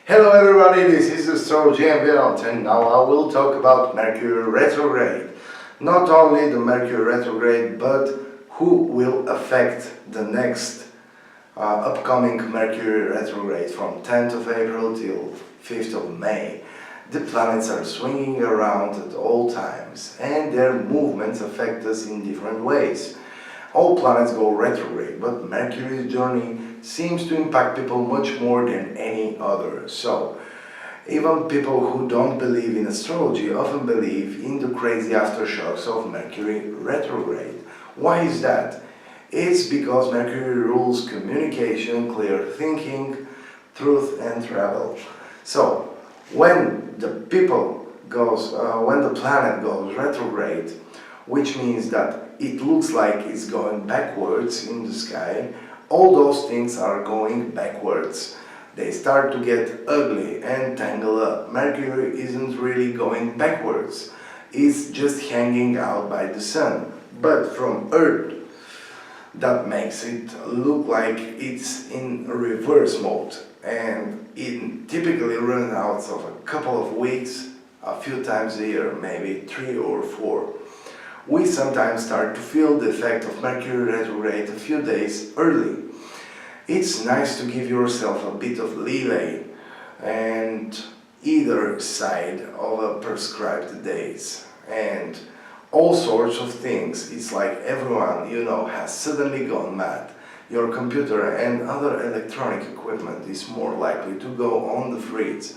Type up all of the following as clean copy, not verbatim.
Hello everybody, this is Astrology and now I will talk about Mercury Retrograde. Not only the Mercury Retrograde, but who will affect the next upcoming Mercury Retrograde from 10th of April till 5th of May. The planets are swinging around at all times and their movements affect us in different ways. All planets go retrograde, but Mercury's journey seems to impact people much more than any other. So, even people who don't believe in astrology often believe in the crazy aftershocks of Mercury retrograde. Why is that? It's because Mercury rules communication, clear thinking, truth and travel. So, when the planet goes retrograde, which means that it looks like it's going backwards in the sky, all those things are going backwards. They start to get ugly and tangle up. Mercury isn't really going backwards, it's just hanging out by the sun. But from Earth, that makes it look like it's in reverse mode, and it typically runs out of a couple of weeks, a few times a year, maybe 3 or 4. We sometimes start to feel the effect of Mercury retrograde a few days early. It's nice to give yourself a bit of leeway and either side of a prescribed days and all sorts of things. It's like everyone you know has suddenly gone mad. Your computer and other electronic equipment is more likely to go on the fritz,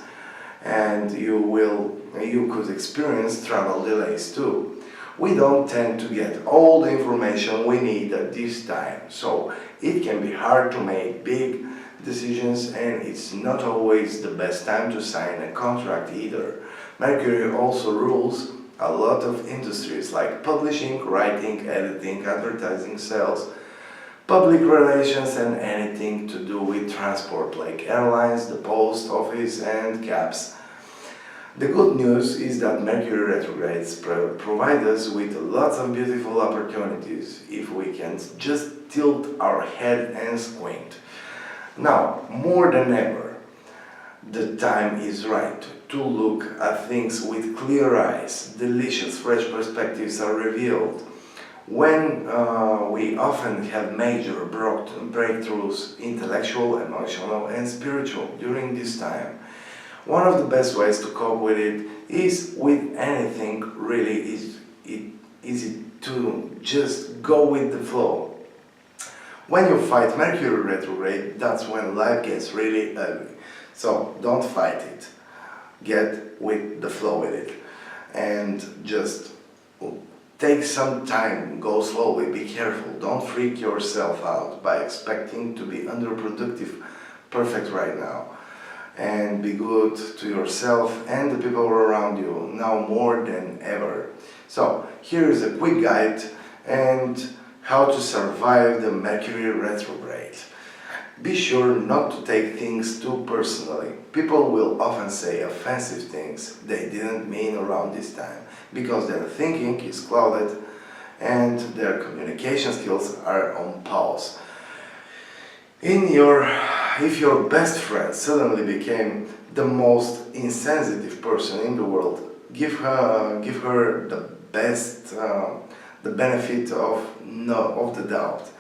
and you could experience travel delays too. We don't tend to get all the information we need at this time, so it can be hard to make big decisions, and it's not always the best time to sign a contract either. Mercury also rules a lot of industries like publishing, writing, editing, advertising, sales, public relations and anything to do with transport like airlines, the post office and cabs. The good news is that Mercury retrogrades provide us with lots of beautiful opportunities if we can just tilt our head and squint. Now, more than ever, the time is right to look at things with clear eyes. Delicious, fresh perspectives are revealed. When we often have major breakthroughs, intellectual, emotional and spiritual during this time. One of the best ways to cope with it is with anything really easy to just go with the flow. When you fight Mercury retrograde, that's when life gets really ugly. So don't fight it. Get with the flow with it. And just take some time, go slowly, be careful. Don't freak yourself out by expecting to be underproductive, perfect right now. And be good to yourself and the people around you now more than ever. So here is a quick guide and how to survive the Mercury retrograde. Be sure not to take things too personally. People will often say offensive things they didn't mean around this time because their thinking is clouded and their communication skills are on pause. If your best friend suddenly became the most insensitive person in the world, give her the benefit of the doubt.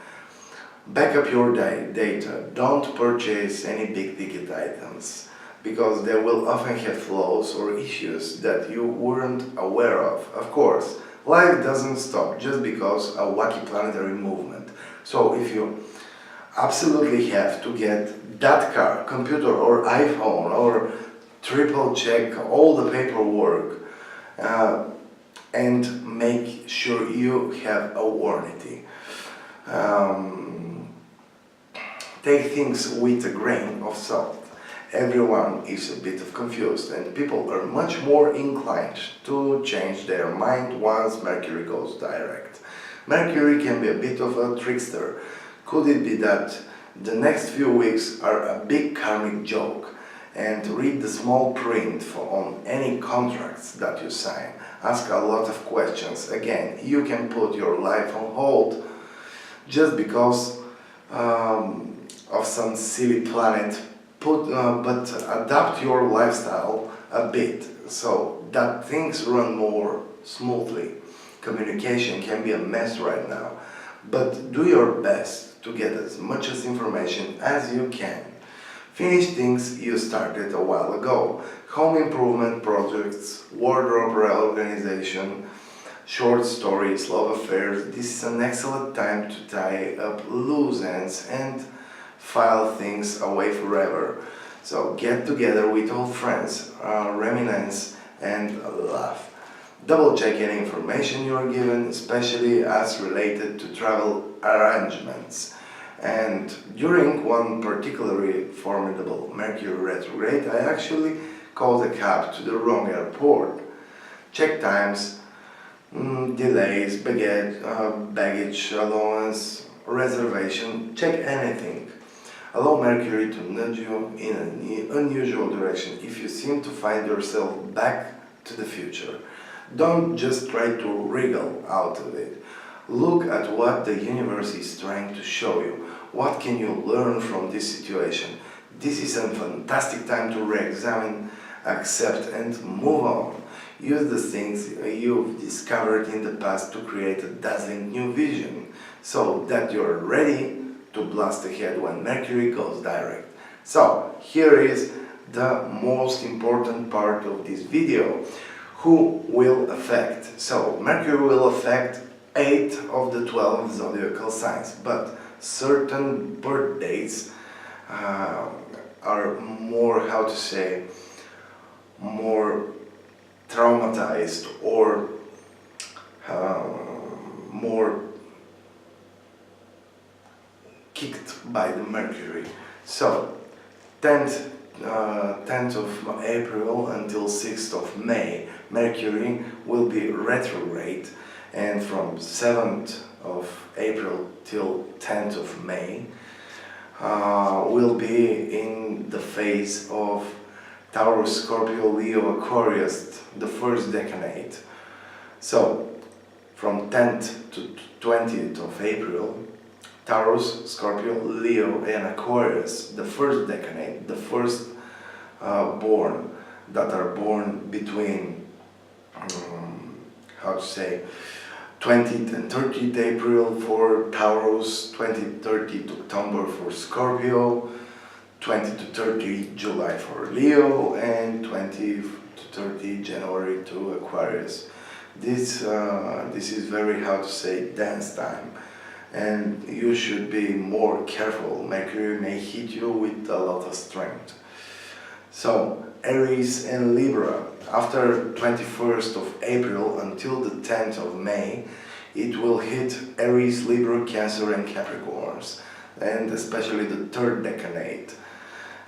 Back up your data. Don't purchase any big ticket items because they will often have flaws or issues that you weren't aware of. Of course, life doesn't stop just because a wacky planetary movement. So if you absolutely have to get that car, computer or iPhone or triple check all the paperwork and make sure you have a warranty. Take things with a grain of salt. Everyone is a bit confused and people are much more inclined to change their mind once Mercury goes direct. Mercury can be a bit of a trickster. Could it be that the next few weeks are a big karmic joke? And read the small print on any contracts that you sign. Ask a lot of questions. Again, you can put your life on hold just because of some silly planet but adapt your lifestyle a bit so that things run more smoothly. Communication can be a mess right now, but do your best to get as much as information as you can. Finish things you started a while ago. Home improvement projects, wardrobe reorganization, short stories, love affairs. This is an excellent time to tie up loose ends and file things away forever. So get together with old friends, reminisce and laugh. Double check any information you are given, especially as related to travel arrangements. And during one particularly formidable Mercury Retrograde, I actually called a cab to the wrong airport. Check times, delays, baggage allowance, reservation, check anything. Allow Mercury to nudge you in an unusual direction if you seem to find yourself back to the future. Don't just try to wriggle out of it. Look at what the universe is trying to show you. What can you learn from this situation? This is a fantastic time to re-examine, accept and move on. Use the things you've discovered in the past to create a dazzling new vision so that you're ready to blast ahead when Mercury goes direct. So here is the most important part of this video. Who will affect? So Mercury will affect 8 of the 12 zodiacal signs, but certain birth dates are more, how to say, more traumatized or more kicked by the Mercury. So 10th of April until 6th of May, Mercury will be retrograde, and from 7th of April till 10th of May will be in the phase of Taurus, Scorpio, Leo, Aquarius, the first decade. So from 10th to 20th of April, Taurus, Scorpio, Leo and Aquarius, the first decade, the first born that are born between, how to say, 20th and 30th April for Taurus, 20th, 30th October for Scorpio, 20 to 30 July for Leo, and 20 to 30 January to Aquarius. This is very, how to say, dance time, and you should be more careful. Mercury may hit you with a lot of strength. So Aries and Libra, after 21st of April until the 10th of May, it will hit Aries, Libra, Cancer and Capricorns, and especially the third decade.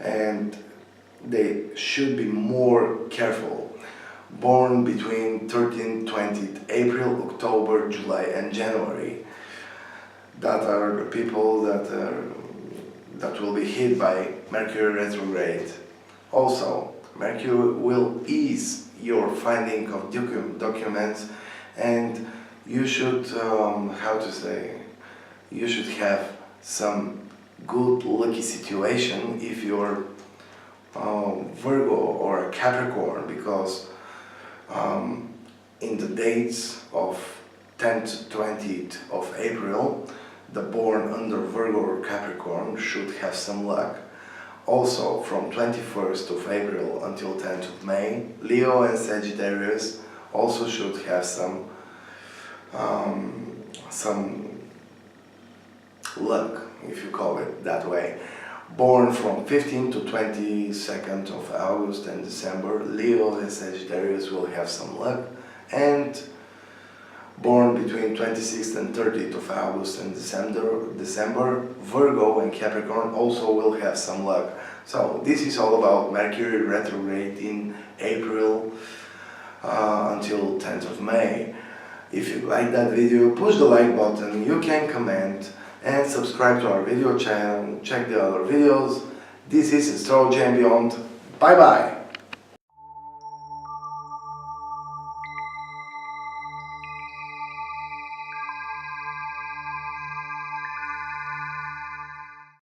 And they should be more careful. Born between 13th, 20th April, October, July and January. That are the people that will be hit by Mercury retrograde. Also, Mercury will ease your finding of documents, and you should, how to say, you should have some good lucky situation if you're Virgo or a Capricorn, because in the dates of 10th to 20th of April, the born under Virgo or Capricorn should have some luck. Also, from 21st of April until 10th of May, Leo and Sagittarius also should have some luck, if you call it that way. Born from 15th to 22nd of August and December, Leo and Sagittarius will have some luck, and born between 26th and 30th of August and December, Virgo and Capricorn also will have some luck. So this is all about Mercury retrograde in April until 10th of May. If you like that video, push the like button, you can comment and subscribe to our video channel, check the other videos. This is Astrology and Beyond. Bye bye!